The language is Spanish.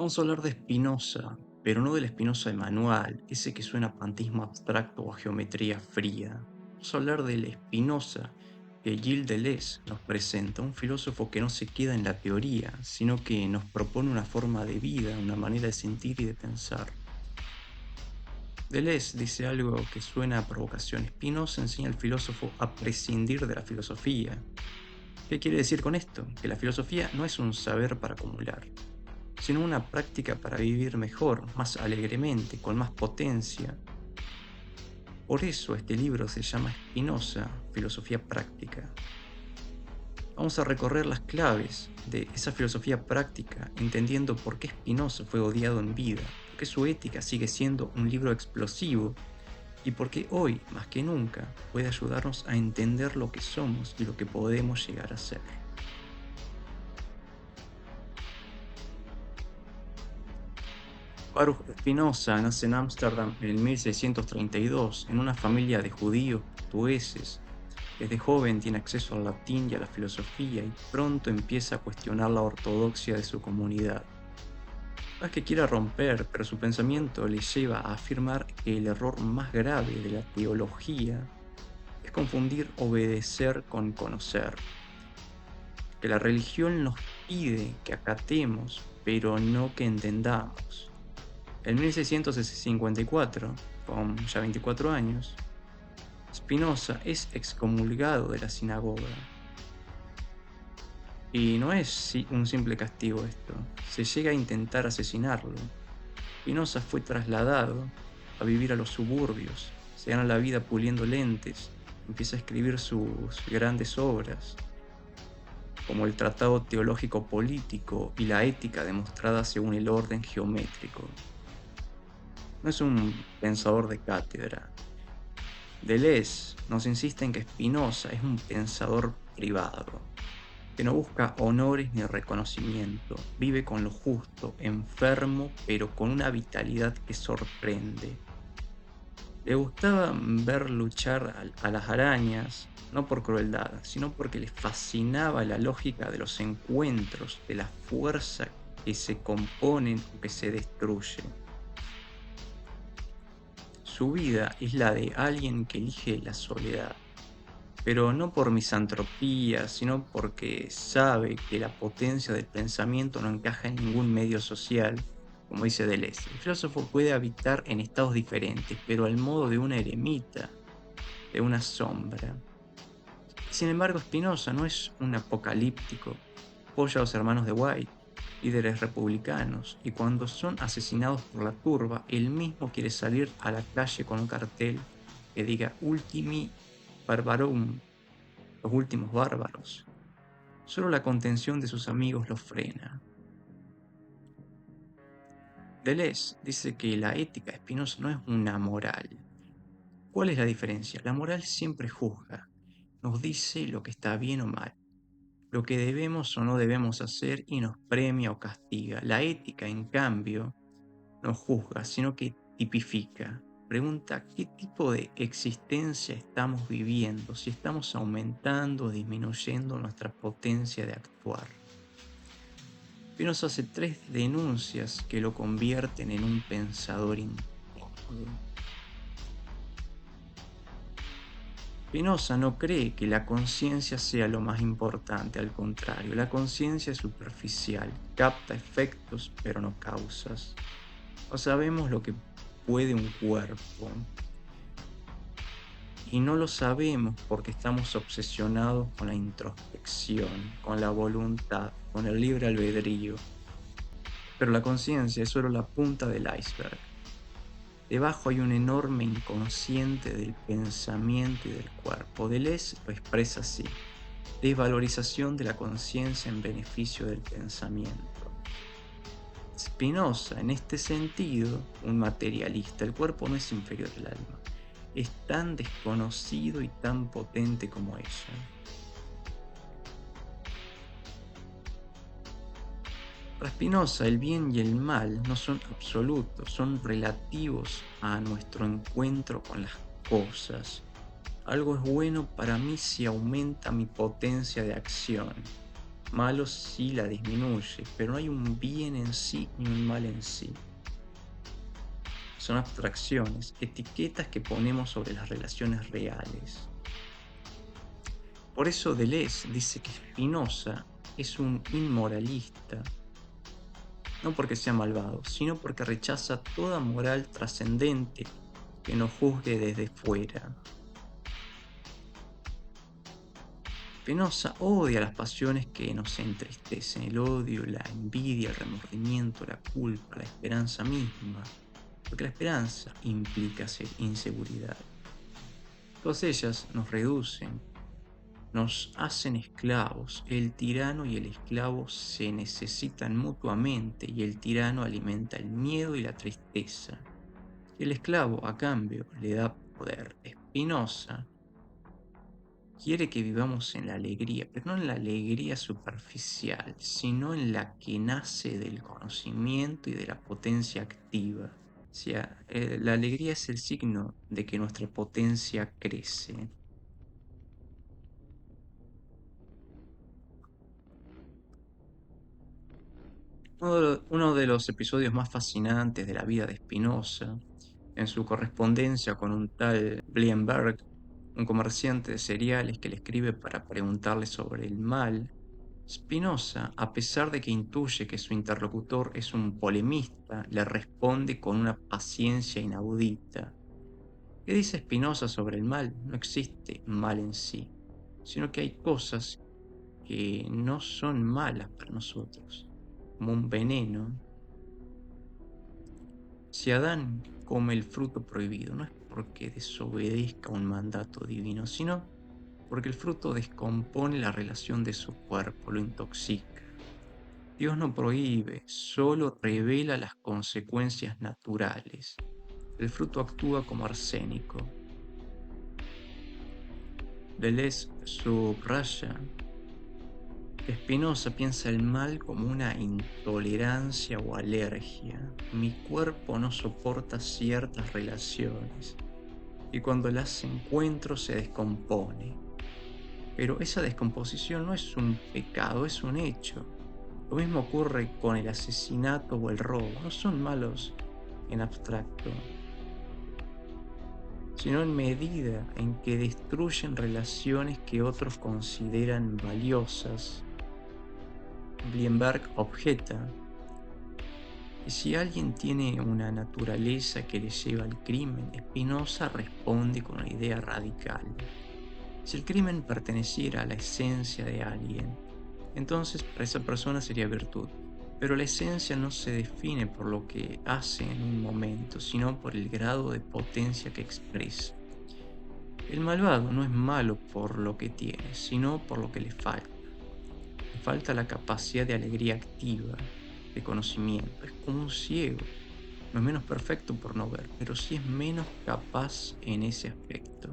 Vamos a hablar de Spinoza, pero no del Spinoza de manual, ese que suena a pantismo abstracto o a geometría fría. Vamos a hablar del Spinoza que Gilles Deleuze nos presenta, un filósofo que no se queda en la teoría, sino que nos propone una forma de vida, una manera de sentir y de pensar. Deleuze dice algo que suena a provocación. Spinoza enseña al filósofo a prescindir de la filosofía. ¿Qué quiere decir con esto? Que la filosofía no es un saber para acumular, sino una práctica para vivir mejor, más alegremente, con más potencia. Por eso este libro se llama Spinoza, Filosofía Práctica. Vamos a recorrer las claves de esa filosofía práctica, entendiendo por qué Spinoza fue odiado en vida, por qué su ética sigue siendo un libro explosivo y por qué hoy, más que nunca, puede ayudarnos a entender lo que somos y lo que podemos llegar a ser. Baruch Spinoza nace en Ámsterdam en 1632 en una familia de judíos portugueses. Desde joven tiene acceso al latín y a la filosofía y pronto empieza a cuestionar la ortodoxia de su comunidad. No es que quiera romper, pero su pensamiento le lleva a afirmar que el error más grave de la teología es confundir obedecer con conocer, que la religión nos pide que acatemos, pero no que entendamos. En 1654, con ya 24 años, Spinoza es excomulgado de la sinagoga. Y no es un simple castigo esto, se llega a intentar asesinarlo. Spinoza fue trasladado a vivir a los suburbios, se gana la vida puliendo lentes, empieza a escribir sus grandes obras, como el Tratado Teológico Político y la Ética demostrada según el orden geométrico. No es un pensador de cátedra. Deleuze nos insiste en que Spinoza es un pensador privado, que no busca honores ni reconocimiento, vive con lo justo, enfermo, pero con una vitalidad que sorprende. Le gustaba ver luchar a las arañas, no por crueldad, sino porque le fascinaba la lógica de los encuentros, de la fuerza que se componen o que se destruyen. Su vida es la de alguien que elige la soledad, pero no por misantropía, sino porque sabe que la potencia del pensamiento no encaja en ningún medio social, como dice Deleuze. El filósofo puede habitar en estados diferentes, pero al modo de una eremita, de una sombra. Sin embargo, Spinoza no es un apocalíptico, apoya a los hermanos de White, líderes republicanos, y cuando son asesinados por la turba, él mismo quiere salir a la calle con un cartel que diga Ultimi Barbarum, los últimos bárbaros. Solo la contención de sus amigos lo frena. Deleuze dice que la ética de Spinoza no es una moral. ¿Cuál es la diferencia? La moral siempre juzga, nos dice lo que está bien o mal, lo que debemos o no debemos hacer y nos premia o castiga. La ética, en cambio, no juzga, sino que tipifica. Pregunta qué tipo de existencia estamos viviendo, si estamos aumentando o disminuyendo nuestra potencia de actuar. Spinoza hace 3 denuncias que lo convierten en un pensador incómodo. Spinoza no cree que la conciencia sea lo más importante, al contrario, la conciencia es superficial, capta efectos pero no causas. No sabemos lo que puede un cuerpo y no lo sabemos porque estamos obsesionados con la introspección, con la voluntad, con el libre albedrío. Pero la conciencia es solo la punta del iceberg. Debajo hay un enorme inconsciente del pensamiento y del cuerpo. Deleuze lo expresa así: desvalorización de la conciencia en beneficio del pensamiento. Spinoza, en este sentido, un materialista, el cuerpo no es inferior al alma, es tan desconocido y tan potente como ella. Para Spinoza, el bien y el mal no son absolutos, son relativos a nuestro encuentro con las cosas. Algo es bueno para mí si aumenta mi potencia de acción. malo sí la disminuye, pero no hay un bien en sí ni un mal en sí. Son abstracciones, etiquetas que ponemos sobre las relaciones reales. Por eso Deleuze dice que Spinoza es un inmoralista, no porque sea malvado, sino porque rechaza toda moral trascendente que nos juzgue desde fuera. Spinoza odia las pasiones que nos entristecen, el odio, la envidia, el remordimiento, la culpa, la esperanza misma, porque la esperanza implica inseguridad. Todas ellas nos reducen, nos hacen esclavos. El tirano y el esclavo se necesitan mutuamente y el tirano alimenta el miedo y la tristeza. El esclavo, a cambio, le da poder. Spinoza quiere que vivamos en la alegría, pero no en la alegría superficial, sino en la que nace del conocimiento y de la potencia activa. O sea, la alegría es el signo de que nuestra potencia crece. Uno de los episodios más fascinantes de la vida de Spinoza, en su correspondencia con un tal Blienberg, un comerciante de cereales que le escribe para preguntarle sobre el mal, Spinoza, a pesar de que intuye que su interlocutor es un polemista, le responde con una paciencia inaudita. ¿Qué dice Spinoza sobre el mal? No existe mal en sí, sino que hay cosas que no son malas para nosotros, como un veneno. Si Adán come el fruto prohibido, no es porque desobedezca un mandato divino, sino porque el fruto descompone la relación de su cuerpo, lo intoxica. Dios no prohíbe, solo revela las consecuencias naturales. El fruto actúa como arsénico. Deleuze subraya que Spinoza piensa el mal como una intolerancia o alergia. Mi cuerpo no soporta ciertas relaciones y cuando las encuentro se descompone. Pero esa descomposición no es un pecado, es un hecho. Lo mismo ocurre con el asesinato o el robo. No son malos en abstracto, sino en medida en que destruyen relaciones que otros consideran valiosas. Blienberg objeta que si alguien tiene una naturaleza que le lleva al crimen, Spinoza responde con una idea radical. Si el crimen perteneciera a la esencia de alguien, entonces para esa persona sería virtud. Pero la esencia no se define por lo que hace en un momento, sino por el grado de potencia que expresa. El malvado no es malo por lo que tiene, sino por lo que le falta. Le falta la capacidad de alegría activa, de conocimiento. Es como un ciego. No es menos perfecto por no ver, pero sí es menos capaz en ese aspecto.